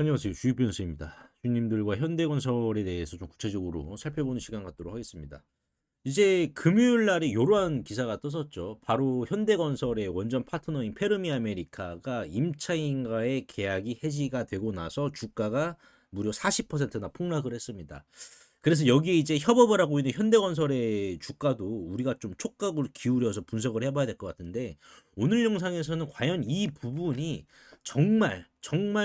안녕하세요. 주익변호사입니다. 주님들과 현대건설에 대해서 좀 구체적으로 살펴보는 시간 갖도록 하겠습니다. 이제 금요일 날에 이러한 기사가 떴었죠. 바로 현대건설의 원전 파트너인 페르미 아메리카가 임차인과의 계약이 해지가 되고 나서 주가가 무려 40%나 폭락을 했습니다. 그래서 여기에 이제 협업을 하고 있는 현대건설의 주가도 우리가 좀 촉각을 기울여서 분석을 해봐야 될 것 같은데, 오늘 영상에서는 과연 이 부분이 정말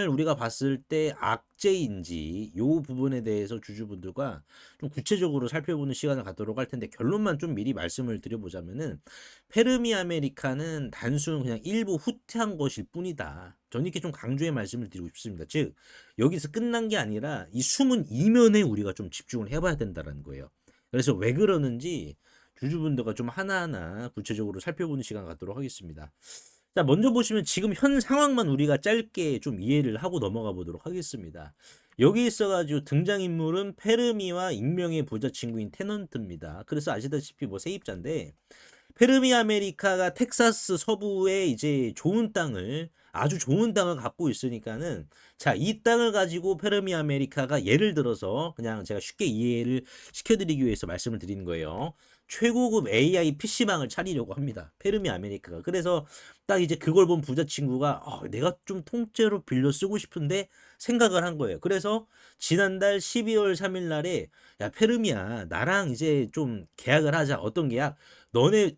우리가 봤을 때 악재인지 요 부분에 대해서 주주분들과 좀 구체적으로 살펴보는 시간을 갖도록 할 텐데, 결론만 좀 미리 말씀을 드려보자면은 페르미 아메리카는 단순 그냥 일부 후퇴한 것일 뿐이다. 저는 이렇게 좀 강조의 말씀을 드리고 싶습니다. 즉 여기서 끝난 게 아니라 이 숨은 이면에 우리가 좀 집중을 해봐야 된다는 거예요. 그래서 왜 그러는지 주주분들과 좀 하나하나 구체적으로 살펴보는 시간 갖도록 하겠습니다. 자, 먼저 보시면 지금 현 상황만 우리가 짧게 좀 이해를 하고 넘어가 보도록 하겠습니다. 여기 있어가지고 등장인물은 페르미와 익명의 부자 친구인 테넌트입니다. 그래서 아시다시피 뭐 세입자인데, 페르미 아메리카가 텍사스 서부에 이제 아주 좋은 땅을 갖고 있으니까는, 자, 이 땅을 가지고 페르미 아메리카가 예를 들어서 그냥 제가 쉽게 이해를 시켜드리기 위해서 말씀을 드리는 거예요. 최고급 AI PC방을 차리려고 합니다. 페르미 아메리카가. 그래서 딱 이제 그걸 본 부자 친구가 내가 좀 통째로 빌려 쓰고 싶은데 생각을 한 거예요. 그래서 지난달 12월 3일 날에, 야 페르미야, 나랑 이제 좀 계약을 하자. 어떤 계약?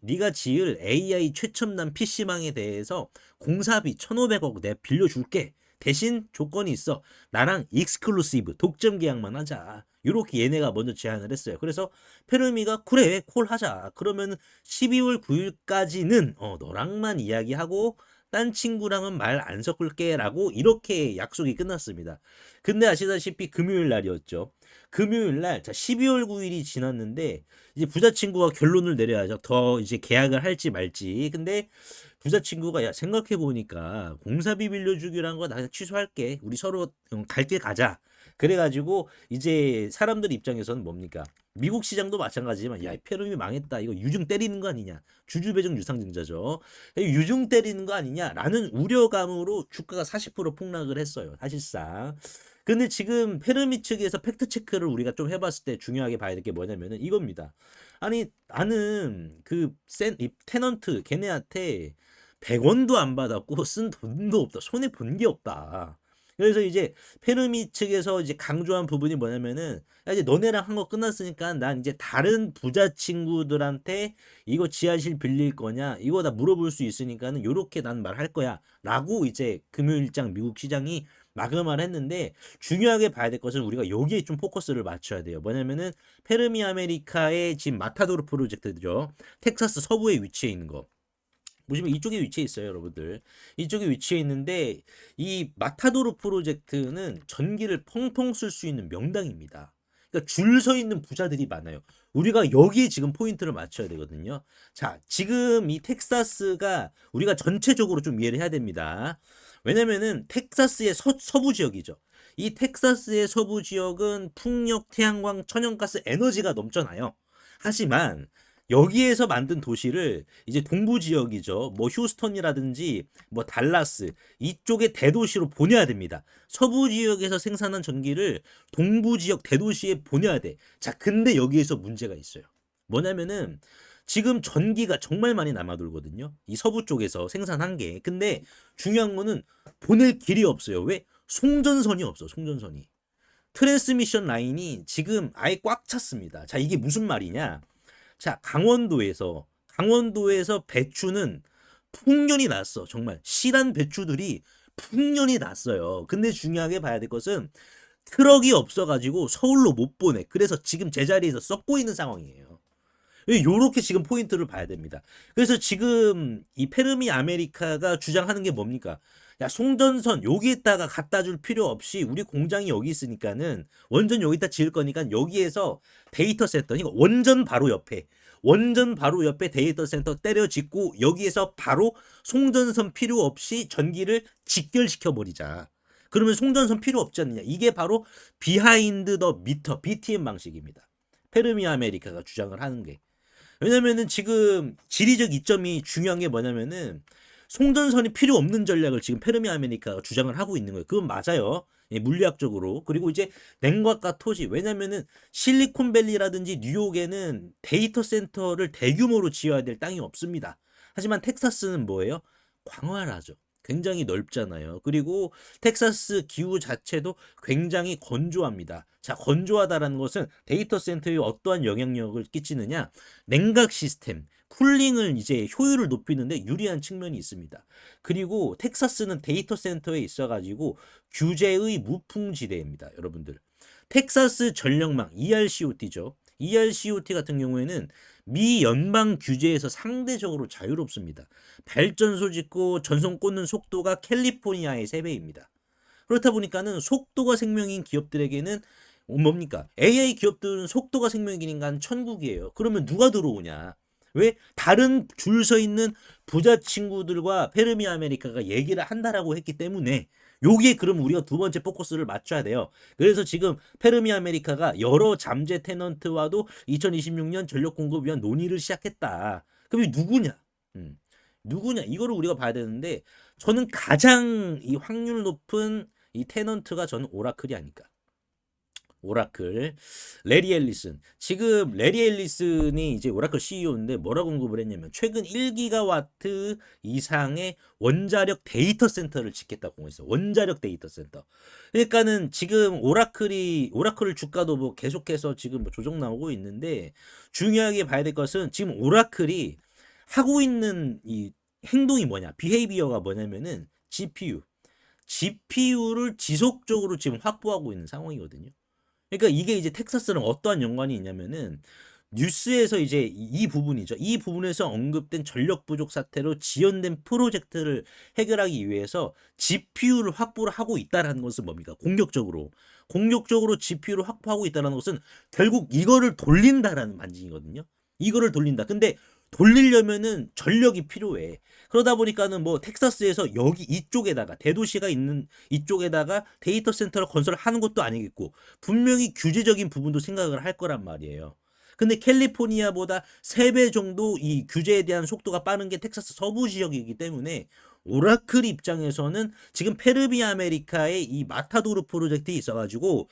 네가 지을 AI 최첨단 PC망에 대해서 공사비 1,500억 내가 빌려줄게. 대신 조건이 있어. 나랑 익스클루시브 독점 계약만 하자. 이렇게 얘네가 먼저 제안을 했어요. 그래서 페르미가 그래 콜 하자. 그러면 12월 9일까지는 너랑만 이야기하고 딴 친구랑은 말 안 섞을게라고 이렇게 약속이 끝났습니다. 근데 아시다시피 금요일 날이었죠. 금요일 날, 자, 12월 9일이 지났는데 이제 부자 친구가 결론을 내려야죠. 더 이제 계약을 할지 말지. 근데 부자 친구가, 야, 생각해 보니까 공사비 빌려주기란 거 나 취소할게. 우리 서로 갈 길 가자. 그래가지고 이제 사람들 입장에서는 뭡니까? 미국 시장도 마찬가지지만, 야, 페rum이 망했다. 이거 유증 때리는 거 아니냐? 주주배정 유상증자죠. 유증 때리는 거 아니냐라는 우려감으로 주가가 40% 폭락을 했어요. 사실상. 근데 지금 페르미 측에서 팩트 체크를 우리가 좀 해봤을 때 중요하게 봐야 될 게 뭐냐면은 이겁니다. 아니, 나는 이 테넌트 걔네한테 100원도 안 받았고 쓴 돈도 없다. 손해 본 게 없다. 그래서 이제 페르미 측에서 이제 강조한 부분이 뭐냐면은, 야, 이제 너네랑 한 거 끝났으니까 난 이제 다른 부자 친구들한테 이거 지하실 빌릴 거냐 이거 다 물어볼 수 있으니까는 요렇게 난 말할 거야 라고 이제 금요일장 미국 시장이 마감을 했는데, 중요하게 봐야 될 것은 우리가 여기에 좀 포커스를 맞춰야 돼요. 뭐냐면은 페르미 아메리카의 지금 마타도르 프로젝트죠. 텍사스 서부에 위치해 있는 거. 보시면 이쪽에 위치해 있어요, 여러분들. 이쪽에 위치해 있는데 이 마타도르 프로젝트는 전기를 펑펑 쓸 수 있는 명당입니다. 그러니까 줄 서 있는 부자들이 많아요. 우리가 여기에 지금 포인트를 맞춰야 되거든요. 자, 지금 이 텍사스가 우리가 전체적으로 좀 이해를 해야 됩니다. 왜냐면은 텍사스의 서부 지역이죠. 이 텍사스의 서부 지역은 풍력, 태양광, 천연가스 에너지가 넘쳐나요. 하지만 여기에서 만든 도시를 이제 동부 지역이죠. 뭐 휴스턴이라든지 뭐 달라스 이쪽의 대도시로 보내야 됩니다. 서부 지역에서 생산한 전기를 동부 지역 대도시에 보내야 돼. 자, 근데 여기에서 문제가 있어요. 뭐냐면은 지금 전기가 정말 많이 남아돌거든요. 이 서부 쪽에서 생산한 게. 근데 중요한 거는 보낼 길이 없어요. 왜? 송전선이 없어. 송전선이. 트랜스미션 라인이 지금 아예 꽉 찼습니다. 자, 이게 무슨 말이냐? 자, 강원도에서 배추는 풍년이 났어. 정말 실한 배추들이 풍년이 났어요. 근데 중요하게 봐야 될 것은 트럭이 없어가지고 서울로 못 보내. 그래서 지금 제자리에서 썩고 있는 상황이에요. 요렇게 지금 포인트를 봐야 됩니다. 그래서 지금 이 페르미 아메리카가 주장하는 게 뭡니까? 야, 송전선 여기에다가 갖다 줄 필요 없이 우리 공장이 여기 있으니까는 원전 여기다 지을 거니까 여기에서 데이터 센터, 이거 원전 바로 옆에 데이터 센터 때려 짓고 여기에서 바로 송전선 필요 없이 전기를 직결시켜 버리자. 그러면 송전선 필요 없지 않느냐? 이게 바로 비하인드 더 미터 BTM 방식입니다. 페르미 아메리카가 주장을 하는 게. 왜냐면은 지금 지리적 이점이 중요한 게 뭐냐면은 송전선이 필요 없는 전략을 지금 페르미 아메리카가 주장을 하고 있는 거예요. 그건 맞아요. 예, 물리학적으로. 그리고 이제 냉각과 토지. 왜냐면은 실리콘밸리라든지 뉴욕에는 데이터 센터를 대규모로 지어야 될 땅이 없습니다. 하지만 텍사스는 뭐예요? 광활하죠. 굉장히 넓잖아요. 그리고 텍사스 기후 자체도 굉장히 건조합니다. 자, 건조하다라는 것은 데이터 센터에 어떠한 영향력을 끼치느냐? 냉각 시스템, 쿨링을 이제 효율을 높이는데 유리한 측면이 있습니다. 그리고 텍사스는 데이터 센터에 있어가지고 규제의 무풍지대입니다, 여러분들. 텍사스 전력망 ERCOT죠. ERCOT 같은 경우에는 미 연방 규제에서 상대적으로 자유롭습니다. 발전소 짓고 전송 꽂는 속도가 캘리포니아의 3배입니다. 그렇다 보니까는 속도가 생명인 기업들에게는 뭡니까? AI 기업들은 속도가 생명이니까 천국이에요. 그러면 누가 들어오냐? 왜? 다른 줄 서 있는 부자 친구들과 페르미 아메리카가 얘기를 한다라고 했기 때문에 여기에 그럼 우리가 두 번째 포커스를 맞춰야 돼요. 그래서 지금 페르미 아메리카가 여러 잠재 테넌트와도 2026년 전력 공급 위한 논의를 시작했다. 그럼 이 누구냐? 누구냐? 이거를 우리가 봐야 되는데 저는 가장 이 확률 높은 이 테넌트가 저는 오라클이 아닐까. 오라클 레리 앨리슨. 지금 레리 앨리슨이 이제 오라클 CEO인데 뭐라고 언급을 했냐면 최근 1기가와트 이상의 원자력 데이터 센터를 짓겠다고 공했어요. 원자력 데이터 센터. 그러니까는 지금 오라클 주가도 뭐 계속해서 지금 뭐 조정 나오고 있는데 중요하게 봐야 될 것은 지금 오라클이 하고 있는 이 행동이 뭐냐? 비헤이비어가 뭐냐면은 GPU를 지속적으로 지금 확보하고 있는 상황이거든요. 그러니까 이게 이제 텍사스랑 어떠한 연관이 있냐면은 뉴스에서 이제 이 부분이죠. 이 부분에서 언급된 전력 부족 사태로 지연된 프로젝트를 해결하기 위해서 GPU를 확보를 하고 있다라는 것은 뭡니까? 공격적으로 GPU를 확보하고 있다는 것은 결국 이거를 돌린다라는 반증이거든요. 이거를 돌린다. 근데 돌리려면은 전력이 필요해. 그러다 보니까는 뭐 텍사스에서 여기 이쪽에다가 대도시가 있는 이쪽에다가 데이터 센터를 건설을 하는 것도 아니겠고 분명히 규제적인 부분도 생각을 할 거란 말이에요. 근데 캘리포니아보다 3배 정도 이 규제에 대한 속도가 빠른 게 텍사스 서부 지역이기 때문에 오라클 입장에서는 지금 페르미 아메리카의 이 마타도르 프로젝트에 있어가지고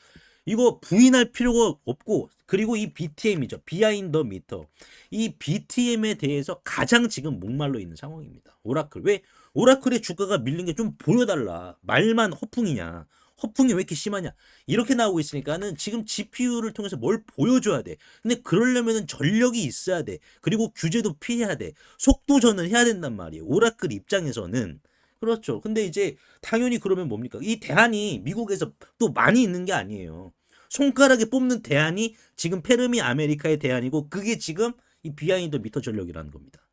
이거 부인할 필요가 없고 그리고 이 BTM이죠. 비하인드 더 미터. 이 BTM에 대해서 가장 지금 목말라 있는 상황입니다. 오라클. 왜? 오라클의 주가가 밀린 게 좀 보여달라. 말만 허풍이냐. 허풍이 왜 이렇게 심하냐. 이렇게 나오고 있으니까는 지금 GPU를 통해서 뭘 보여줘야 돼. 근데 그러려면은 전력이 있어야 돼. 그리고 규제도 피해야 돼. 속도전을 해야 된단 말이에요. 오라클 입장에서는. 그렇죠. 근데 이제 당연히 그러면 뭡니까? 이 대안이 미국에서 또 많이 있는 게 아니에요. 손가락에 뽑는 대안이 지금 페르미 아메리카의 대안이고 그게 지금 이 비하인드 미터 전력이라는 겁니다.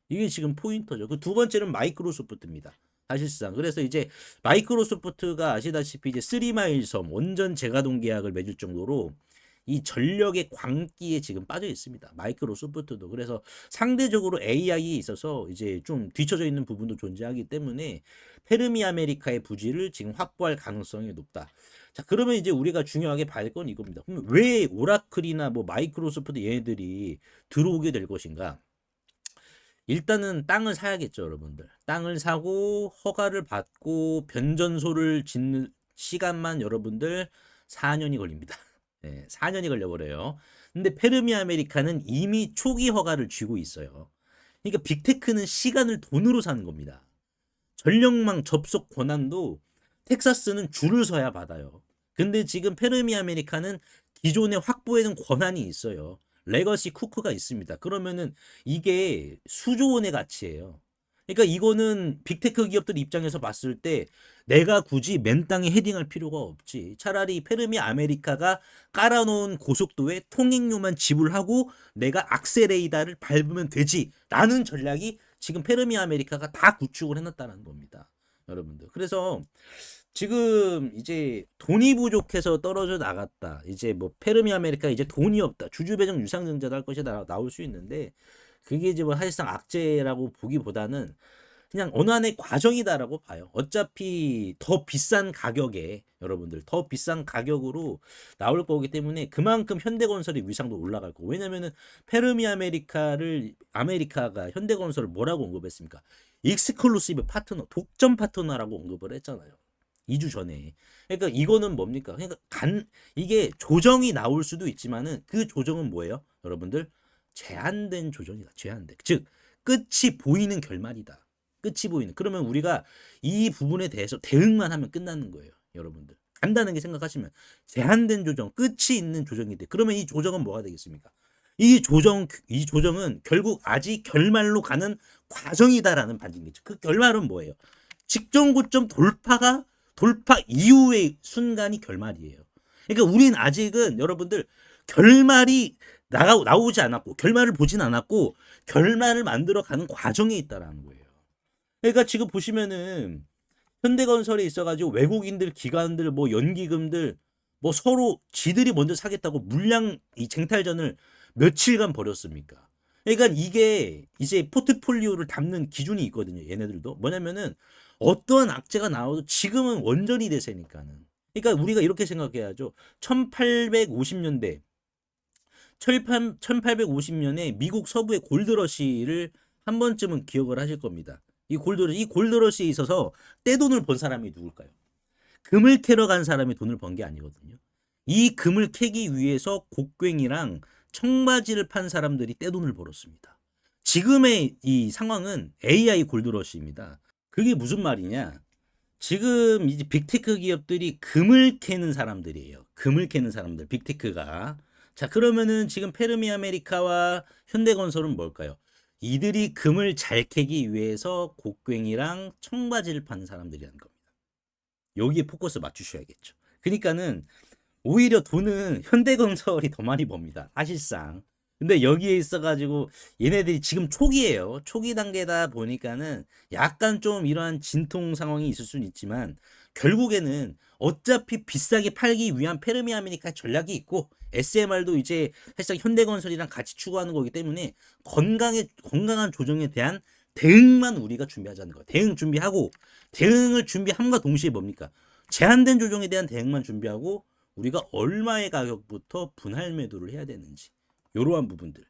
이게 지금 포인터죠. 그 두 번째는 마이크로소프트입니다. 사실상. 그래서 이제 마이크로소프트가 아시다시피 이제 3마일 섬 원전 재가동 계약을 맺을 정도로 이 전력의 광기에 지금 빠져 있습니다. 마이크로소프트도. 그래서 상대적으로 AI에 있어서 이제 좀 뒤처져 있는 부분도 존재하기 때문에 페르미 아메리카의 부지를 지금 확보할 가능성이 높다. 자, 그러면 이제 우리가 중요하게 봐야 할 건 이겁니다. 그럼 왜 오라클이나 뭐 마이크로소프트 얘네들이 들어오게 될 것인가? 일단은 땅을 사야겠죠, 여러분들. 땅을 사고 허가를 받고 변전소를 짓는 시간만 여러분들 4년이 걸립니다. 네, 4년이 걸려버려요. 근데 페르미 아메리카는 이미 초기 허가를 쥐고 있어요. 그러니까 빅테크는 시간을 돈으로 사는 겁니다. 전력망 접속 권한도 텍사스는 줄을 서야 받아요. 근데 지금 페르미 아메리카는 기존에 확보해둔 권한이 있어요. 레거시 쿠크가 있습니다. 그러면은 이게 수조 원의 가치예요. 그러니까 이거는 빅테크 기업들 입장에서 봤을 때 내가 굳이 맨 땅에 헤딩할 필요가 없지. 차라리 페르미 아메리카가 깔아놓은 고속도에 통행료만 지불하고 내가 악셀레이다를 밟으면 되지. 라는 전략이 지금 페르미 아메리카가 다 구축을 해놨다는 겁니다. 여러분들. 그래서 지금 이제 돈이 부족해서 떨어져 나갔다. 이제 뭐 페르미 아메리카 이제 돈이 없다. 주주배정 유상증자도 할 것이 나올 수 있는데 그게 이제 뭐 사실상 악재라고 보기보다는 그냥 어느 한의 과정이다라고 봐요. 어차피 더 비싼 가격에 여러분들 더 비싼 가격으로 나올 거기 때문에 그만큼 현대건설의 위상도 올라갈 거고 왜냐면은 페르미 아메리카가 현대건설을 뭐라고 언급했습니까? 익스클루시브 파트너, 독점 파트너라고 언급을 했잖아요. 2주 전에. 그러니까 이거는 뭡니까? 그러니까 이게 조정이 나올 수도 있지만은 그 조정은 뭐예요? 여러분들 제한된 조정이다. 제한된. 즉 끝이 보이는 결말이다. 끝이 보이는. 그러면 우리가 이 부분에 대해서 대응만 하면 끝나는 거예요. 여러분들. 간단하게 생각하시면 제한된 조정, 끝이 있는 조정인데 그러면 이 조정은 뭐가 되겠습니까? 이 조정은 결국 아직 결말로 가는 과정이다라는 반증이죠. 그 결말은 뭐예요? 직전 고점 돌파 이후의 순간이 결말이에요. 그러니까 우린 아직은 여러분들 결말이 나오지 않았고 결말을 보진 않았고 결말을 만들어가는 과정에 있다라는 거예요. 그러니까 지금 보시면은 현대건설에 있어가지고 외국인들 기관들 뭐 연기금들 뭐 서로 지들이 먼저 사겠다고 물량 이 쟁탈전을 며칠간 벌였습니까? 그러니까 이게 이제 포트폴리오를 담는 기준이 있거든요. 얘네들도 뭐냐면은 어떠한 악재가 나와도 지금은 원전이 대세니까는. 그러니까 우리가 이렇게 생각해야죠. 1850년대 1850년에 미국 서부의 골드러시를 한 번쯤은 기억을 하실 겁니다. 이 골드러시에 있어서 떼돈을 번 사람이 누굴까요? 금을 캐러 간 사람이 돈을 번 게 아니거든요. 이 금을 캐기 위해서 곡괭이랑 청바지를 판 사람들이 떼돈을 벌었습니다. 지금의 이 상황은 AI 골드러시입니다. 그게 무슨 말이냐? 지금 이제 빅테크 기업들이 금을 캐는 사람들이에요. 금을 캐는 사람들, 빅테크가. 자, 그러면은 지금 페르미 아메리카와 현대건설은 뭘까요? 이들이 금을 잘 캐기 위해서 곡괭이랑 청바지를 파는 사람들이라는 겁니다. 여기에 포커스 맞추셔야겠죠. 그러니까는 오히려 돈은 현대건설이 더 많이 법니다. 사실상. 근데 여기에 있어가지고 얘네들이 지금 초기예요. 초기 단계다 보니까는 약간 좀 이러한 진통 상황이 있을 수는 있지만 결국에는 어차피 비싸게 팔기 위한 페르미 아메리카 전략이 있고 SMR도 이제 사실상 현대건설이랑 같이 추구하는 거기 때문에 건강한 조정에 대한 대응만 우리가 준비하자는 거예요. 대응 준비하고 대응을 준비함과 동시에 뭡니까? 제한된 조정에 대한 대응만 준비하고 우리가 얼마의 가격부터 분할 매도를 해야 되는지 이러한 부분들.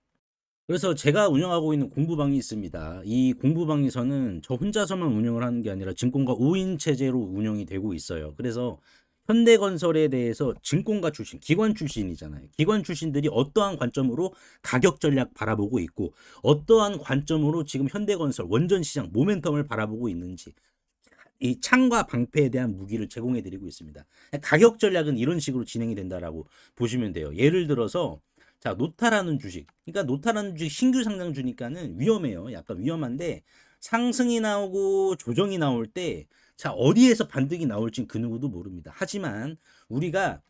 그래서 제가 운영하고 있는 공부방이 있습니다. 이 공부방에서는 저 혼자서만 운영을 하는 게 아니라 증권가 5인 체제로 운영이 되고 있어요. 그래서 현대건설에 대해서 증권가 출신, 기관 출신이잖아요. 기관 출신들이 어떠한 관점으로 가격 전략 바라보고 있고 어떠한 관점으로 지금 현대건설 원전 시장 모멘텀을 바라보고 있는지 이 창과 방패에 대한 무기를 제공해 드리고 있습니다. 가격 전략은 이런 식으로 진행이 된다라고 보시면 돼요. 예를 들어서 자, 노타라는 주식. 그러니까 노타라는 주식 신규 상장주니까는 위험해요. 약간 위험한데 상승이 나오고 조정이 나올 때 자, 어디에서 반등이 나올지 그 누구도 모릅니다. 하지만 우리가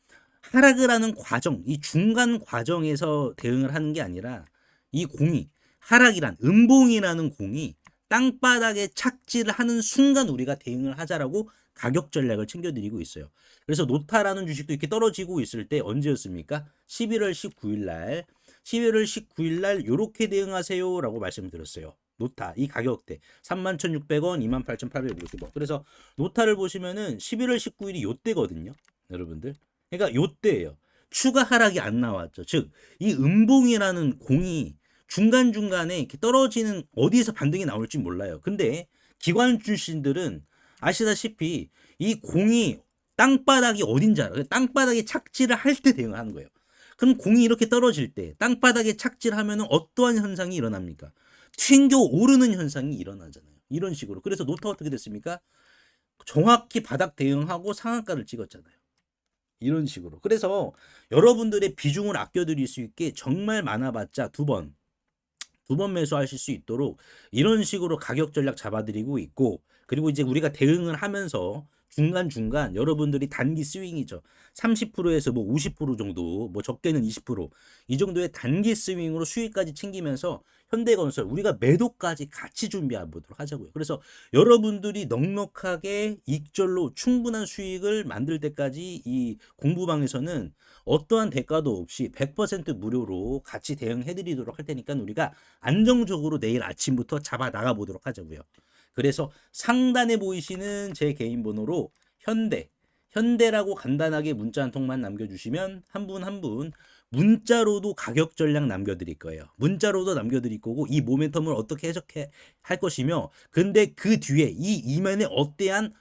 하락을 하는 과정, 이 중간 과정에서 대응을 하는 게 아니라 이 공이 하락이란 음봉이라는 공이 땅바닥에 착지를 하는 순간 우리가 대응을 하자라고 가격 전략을 챙겨드리고 있어요. 그래서 노타라는 주식도 이렇게 떨어지고 있을 때 언제였습니까? 11월 19일 날 11월 19일 날 이렇게 대응하세요라고 말씀드렸어요. 노타 이 가격대 31,600원, 28,850원. 그래서 노타를 보시면은 11월 19일이 요때거든요. 여러분들. 그러니까 요때예요. 추가 하락이 안 나왔죠. 즉 이 음봉이라는 공이 중간중간에 이렇게 떨어지는 어디에서 반등이 나올지 몰라요. 근데 기관 출신들은 아시다시피 이 공이 땅바닥이 어딘지 알아요. 땅바닥에 착지를 할 때 대응을 하는 거예요. 그럼 공이 이렇게 떨어질 때 땅바닥에 착지를 하면 어떠한 현상이 일어납니까? 튕겨 오르는 현상이 일어나잖아요. 이런 식으로. 그래서 노트 어떻게 됐습니까? 정확히 바닥 대응하고 상한가를 찍었잖아요. 이런 식으로. 그래서 여러분들의 비중을 아껴드릴 수 있게 정말 많아봤자 두 번 매수하실 수 있도록 이런 식으로 가격 전략 잡아드리고 있고 그리고 이제 우리가 대응을 하면서 중간중간 여러분들이 단기 스윙이죠. 30%에서 뭐 50% 정도 뭐 적게는 20%이 정도의 단기 스윙으로 수익까지 챙기면서 현대건설 우리가 매도까지 같이 준비해 보도록 하자고요. 그래서 여러분들이 넉넉하게 익절로 충분한 수익을 만들 때까지 이 공부방에서는 어떠한 대가도 없이 100% 무료로 같이 대응해 드리도록 할 테니까 우리가 안정적으로 내일 아침부터 잡아 나가 보도록 하자고요. 그래서 상단에 보이시는 제 개인 번호로 현대라고 간단하게 문자 한 통만 남겨주시면 한 분 한 분 문자로도 가격 전략 남겨드릴 거예요. 문자로도 남겨드릴 거고 이 모멘텀을 어떻게 해석해 할 것이며 근데 그 뒤에 이 이면에 어떠한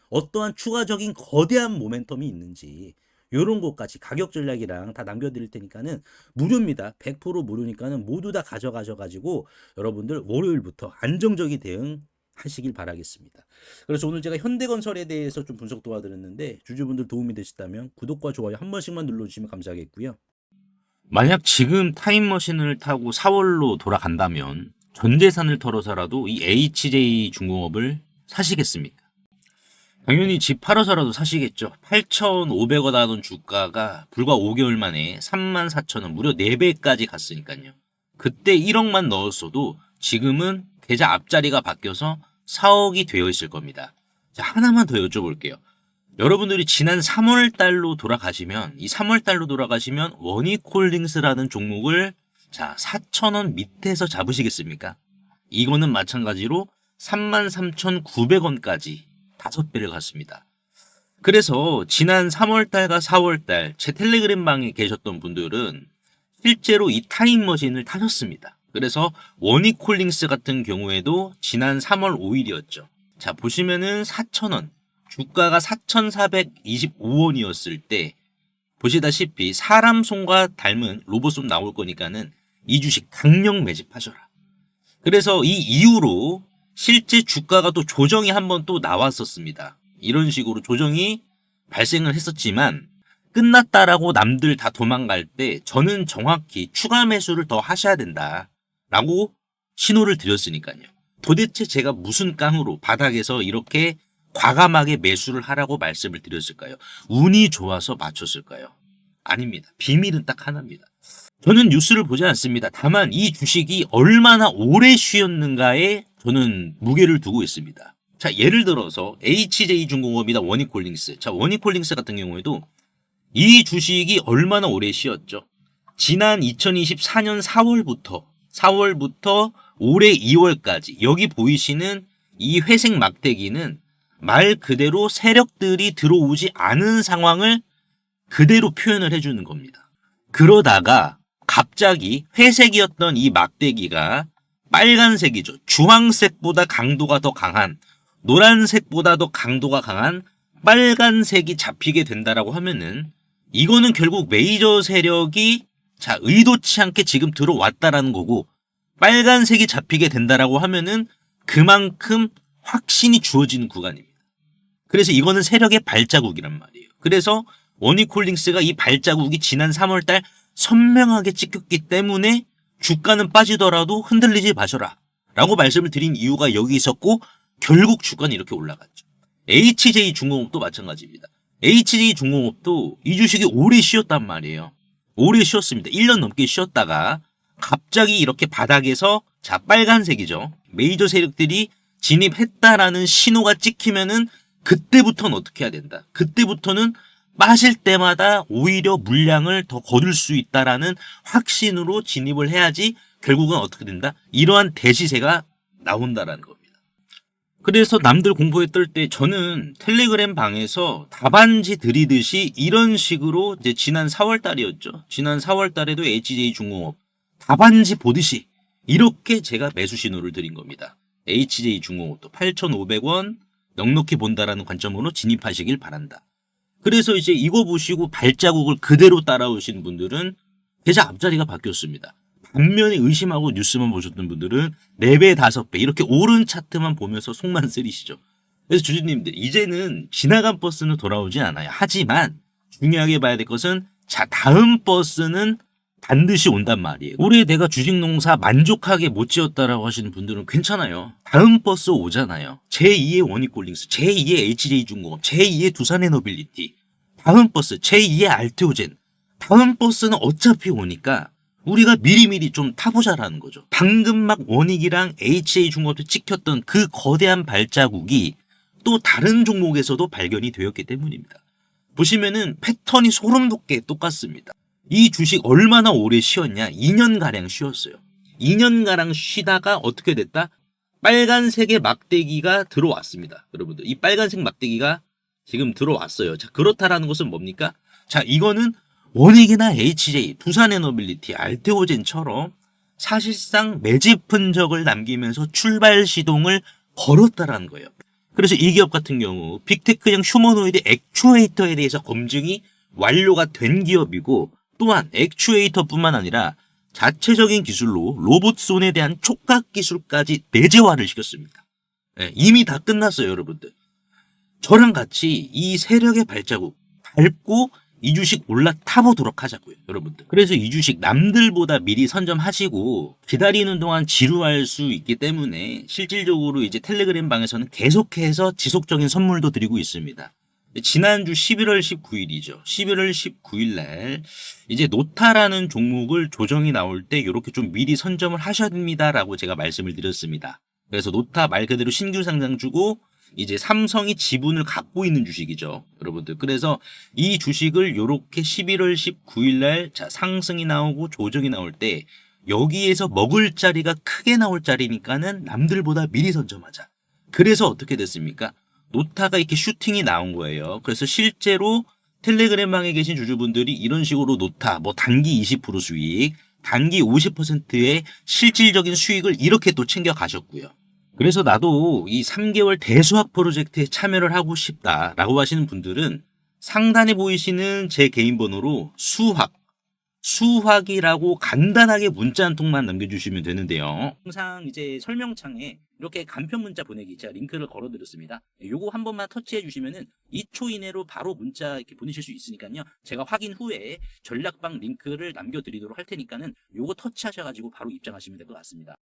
추가적인 거대한 모멘텀이 있는지 요런 것까지 가격 전략이랑 다 남겨드릴 테니까는 무료입니다. 100% 무료니까는 모두 다 가져가셔가지고 여러분들 월요일부터 안정적인 대응 하시길 바라겠습니다. 그래서 오늘 제가 현대건설에 대해서 좀 분석 도와드렸는데 주주분들 도움이 되셨다면 구독과 좋아요 한 번씩만 눌러주시면 감사하겠고요. 만약 지금 타임머신을 타고 4월로 돌아간다면 전 재산을 털어서라도 이 HJ 중공업을 사시겠습니까? 당연히 집 팔아서라도 사시겠죠. 8,500원 하던 주가가 불과 5개월 만에 34,000원, 무려 4배까지 갔으니까요. 그때 1억만 넣었어도 지금은 계좌 앞자리가 바뀌어서 4억이 되어 있을 겁니다. 자, 하나만 더 여쭤볼게요. 여러분들이 지난 3월 달로 돌아가시면 이 3월 달로 돌아가시면 원익홀딩스라는 종목을 자 4,000원 밑에서 잡으시겠습니까? 이거는 마찬가지로 33,900원까지 5배를 갔습니다. 그래서 지난 3월 달과 4월 달 제 텔레그램 방에 계셨던 분들은 실제로 이 타임머신을 타셨습니다. 그래서 원익홀딩스 같은 경우에도 지난 3월 5일이었죠. 자 보시면은 4,000원 주가가 4,425원이었을 때 보시다시피 사람 손과 닮은 로봇손 나올 거니까는 이 주식 강력 매집하셔라. 그래서 이 이후로 실제 주가가 또 조정이 한번 또 나왔었습니다. 이런 식으로 조정이 발생을 했었지만 끝났다라고 남들 다 도망갈 때 저는 정확히 추가 매수를 더 하셔야 된다라고 신호를 드렸으니까요. 도대체 제가 무슨 깡으로 바닥에서 이렇게 과감하게 매수를 하라고 말씀을 드렸을까요? 운이 좋아서 맞췄을까요? 아닙니다. 비밀은 딱 하나입니다. 저는 뉴스를 보지 않습니다. 다만 이 주식이 얼마나 오래 쉬었는가에 저는 무게를 두고 있습니다. 자, 예를 들어서 HJ중공업이나 원익홀딩스. 자, 원익홀딩스 같은 경우에도 이 주식이 얼마나 오래 쉬었죠? 지난 2024년 4월부터 올해 2월까지 여기 보이시는 이 회색 막대기는 말 그대로 세력들이 들어오지 않은 상황을 그대로 표현을 해주는 겁니다. 그러다가 갑자기 회색이었던 이 막대기가 빨간색이죠. 주황색보다 강도가 더 강한, 노란색보다 더 강도가 강한 빨간색이 잡히게 된다라고 하면은 이거는 결국 메이저 세력이 자 의도치 않게 지금 들어왔다라는 거고 빨간색이 잡히게 된다라고 하면은 그만큼 확신이 주어지는 구간입니다. 그래서 이거는 세력의 발자국이란 말이에요. 그래서 원익홀딩스가 이 발자국이 지난 3월달 선명하게 찍혔기 때문에 주가는 빠지더라도 흔들리지 마셔라 라고 말씀을 드린 이유가 여기 있었고 결국 주가는 이렇게 올라갔죠. HJ중공업도 마찬가지입니다. HJ중공업도 이 주식이 오래 쉬었단 말이에요. 오래 쉬었습니다. 1년 넘게 쉬었다가 갑자기 이렇게 바닥에서 자 빨간색이죠. 메이저 세력들이 진입했다라는 신호가 찍히면은 그때부터는 어떻게 해야 된다. 그때부터는 빠질 때마다 오히려 물량을 더 거둘 수 있다라는 확신으로 진입을 해야지 결국은 어떻게 된다. 이러한 대시세가 나온다라는 겁니다. 그래서 남들 공포에 떨 때 저는 텔레그램 방에서 답안지 드리듯이 이런 식으로 이제 지난 4월 달이었죠. 지난 4월 달에도 HJ중공업 답안지 보듯이 이렇게 제가 매수 신호를 드린 겁니다. HJ중공업도 8,500원 넉넉히 본다라는 관점으로 진입하시길 바란다. 그래서 이제 이거 보시고 발자국을 그대로 따라오신 분들은 계좌 앞자리가 바뀌었습니다. 반면에 의심하고 뉴스만 보셨던 분들은 4배, 5배 이렇게 오른 차트만 보면서 속만 쓰리시죠. 그래서 주주님들 이제는 지나간 버스는 돌아오지 않아요. 하지만 중요하게 봐야 될 것은 자 다음 버스는 반드시 온단 말이에요. 올해 내가 주식 농사 만족하게 못 지었다라고 하시는 분들은 괜찮아요. 다음 버스 오잖아요. 제2의 원익홀딩스, 제2의 HJ중공업, 제2의 두산에너빌리티, 다음 버스, 제2의 알테오젠. 다음 버스는 어차피 오니까 우리가 미리미리 좀 타보자라는 거죠. 방금 막 원익이랑 HJ중공업에 찍혔던 그 거대한 발자국이 또 다른 종목에서도 발견이 되었기 때문입니다. 보시면은 패턴이 소름 돋게 똑같습니다. 이 주식 얼마나 오래 쉬었냐? 2년가량 쉬었어요. 2년가량 쉬다가 어떻게 됐다? 빨간색의 막대기가 들어왔습니다. 여러분들 이 빨간색 막대기가 지금 들어왔어요. 자 그렇다라는 것은 뭡니까? 자 이거는 원익이나 HJ, 두산에너빌리티, 알테오젠처럼 사실상 매집 흔적을 남기면서 출발 시동을 걸었다라는 거예요. 그래서 이 기업 같은 경우 빅테크형 휴머노이드 액추에이터에 대해서 검증이 완료가 된 기업이고, 또한 액추에이터뿐만 아니라 자체적인 기술로 로봇손에 대한 촉각 기술까지 내재화를 시켰습니다. 네, 이미 다 끝났어요, 여러분들. 저랑 같이 이 세력의 발자국 밟고 이 주식 올라타보도록 하자고요, 여러분들. 그래서 이 주식 남들보다 미리 선점하시고 기다리는 동안 지루할 수 있기 때문에 실질적으로 이제 텔레그램 방에서는 계속해서 지속적인 선물도 드리고 있습니다. 지난주 11월 19일이죠. 11월 19일 날 이제 노타라는 종목을 조정이 나올 때 이렇게 좀 미리 선점을 하셔야 됩니다라고 제가 말씀을 드렸습니다. 그래서 노타 말 그대로 신규 상장주고 이제 삼성이 지분을 갖고 있는 주식이죠, 여러분들. 그래서 이 주식을 이렇게 11월 19일 날 상승이 나오고 조정이 나올 때 여기에서 먹을 자리가 크게 나올 자리니까는 남들보다 미리 선점하자. 그래서 어떻게 됐습니까? 노타가 이렇게 슈팅이 나온 거예요. 그래서 실제로 텔레그램방에 계신 주주분들이 이런 식으로 노타, 뭐 단기 20% 수익, 단기 50%의 실질적인 수익을 이렇게 또 챙겨 가셨고요. 그래서 나도 이 3개월 대수학 프로젝트에 참여를 하고 싶다라고 하시는 분들은 상단에 보이시는 제 개인 번호로 수학이라고 간단하게 문자 한 통만 남겨주시면 되는데요. 항상 이제 설명창에 이렇게 간편 문자 보내기 제가 링크를 걸어드렸습니다. 요거 한 번만 터치해 주시면은 2초 이내로 바로 문자 이렇게 보내실 수 있으니까요. 제가 확인 후에 전략방 링크를 남겨드리도록 할 테니까는 요거 터치하셔가지고 바로 입장하시면 될 것 같습니다.